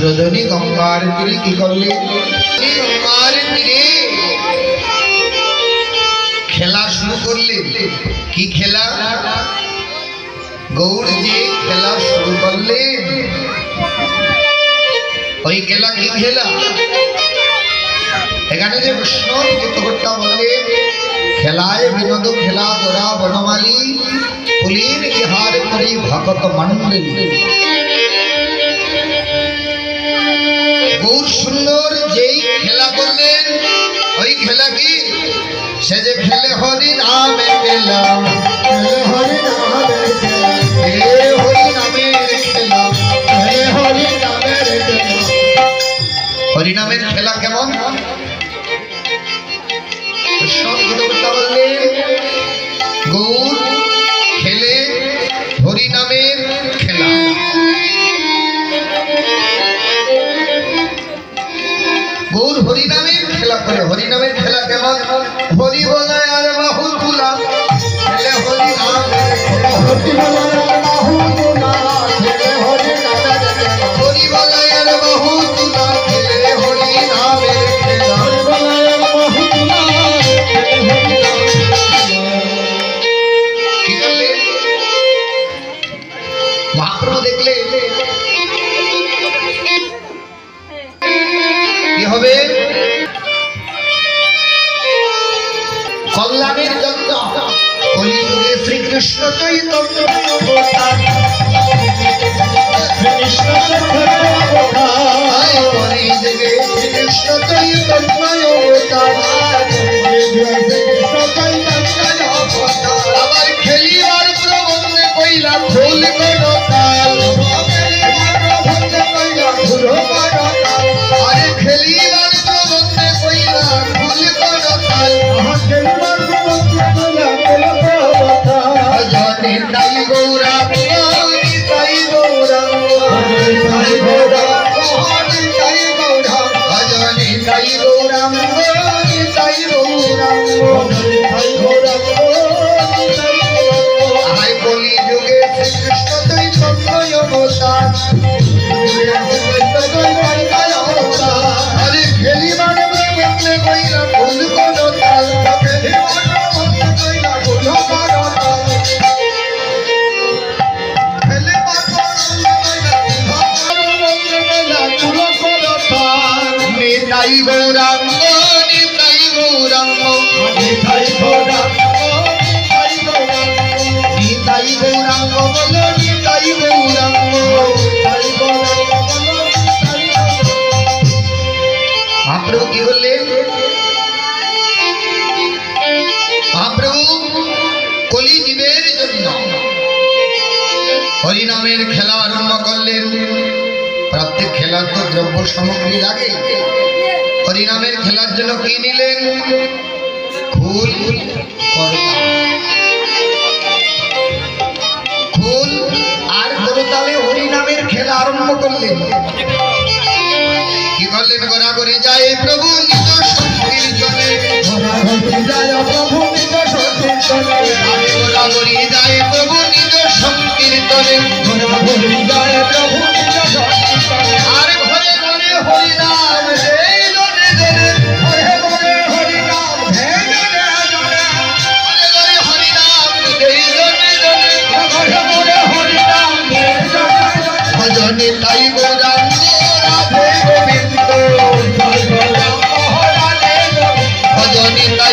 রজনী গঙ্গার তীরে কি করলে? গঙ্গার তীরে খেলা শুরু করলে। কি খেলা? গৌর যে খেলা শুরু করলেন, ওই খেলা কি খেলা? এখানে যে কৃষ্ণ গীতকর্তা বললেন, খেলায় বিনোদ খেলা দোরা বনমালী পুলিন ইহার করি ভগত মন্ডলী। গৌর সুন্দর যেই খেলা করলেন, ওই খেলা কি? সে যে খেলে হরি নামে খেলা, হরি নামের খেলা, হরি নামের খেলা, হরি নামের খেলা। হরি নামের খেলা কেমন? বললেন গৌর খেলে হরি নামের খেলা। গৌর হরি নামের খেলা করে। হরি নামের খেলা কেমন? হরি বলায় আর বাহু তুলা খেলে হরি নামের খেলা। হরি বলায় আর বাহু তুলা খেলে হরি নামের খেলা। হরি বলায় আর বাহু তুলা খেলে হরি নামের খেলা। হরি বলায় আর বাহু তুলা খেলে হরি নামের খেলা। কি করলে? মহাপ্রভু দেখলে কি হবে? কল্যাণের জন্য কলিযুগে শ্রীকৃষ্ণ চৈতন্য অবতার, কৃষ্ণ কলিযুগে শ্রীকৃষ্ণ চৈতন্য অবতার, আবার খেলিবার প্রবন্ধে কইলা ফুল করো তাল, আরে খেলিবার প্রবন্ধে কইলা ফুল করো তাল। ভজনে তাই গৌরা, তাই গৌরা, তাই গৌরা, তাই গৌরা, ভজনে তাই গৌরা, তাই গৌরা, তাই গৌরা। আয় কলিযুগে শ্রীকৃষ্ণ চৈতন্য অবতার, আরে খেলিবার প্রবন্ধে কইলা ফুল করো তাল, খেলিবার প্রবন্ধে কইলা ফুল করো তাল। নিতাই গৌরাঙ্গ, নিতাই গৌরাঙ্গ, নিতাই গৌরাঙ্গ, নিতাই গৌরাঙ্গ, নিতাই গৌরাঙ্গ বলো, নিতাই গৌরাঙ্গ, নিতাই গৌরাঙ্গ বলো, নিতাই গৌরাঙ্গ। মহাপ্রভু কি বললেন? মহাপ্রভু কলিজীবের জন্য হরিনামের খেলা আরম্ভ করলেন। প্রত্যেক খেলার তো দ্রব্য সামগ্রী লাগে। হরিনামের খেলার জন্য কি নিলেন? ফুল, করতাল, ফুল আর করতালে হরিনামের খেলা আরম্ভ করলেন। কি করলেন? গড়াগড়ি যায় প্রভু নিজ সংকীর্তনে, গড়াগড়ি যায় প্রভু নিজ সংকীর্তনে, গড়াগড়ি যায় প্রভু নিজ সংকীর্তনে, গড়াগড়ি যায় প্রভু নিজ সংকীর্তনে। আর ঘরে ঘরে হরিনাম হে জনে জনে, ঘরে ঘরে হরিনাম হে জনে জনে, ঘরে ঘরে হরিনাম হে জনে জনে, ঘরে ঘরে হরিনাম হে জনে জনে। ভজনে তাই গৌরাঙ্গ রাধে গোবিন্দ, ভজনে তাই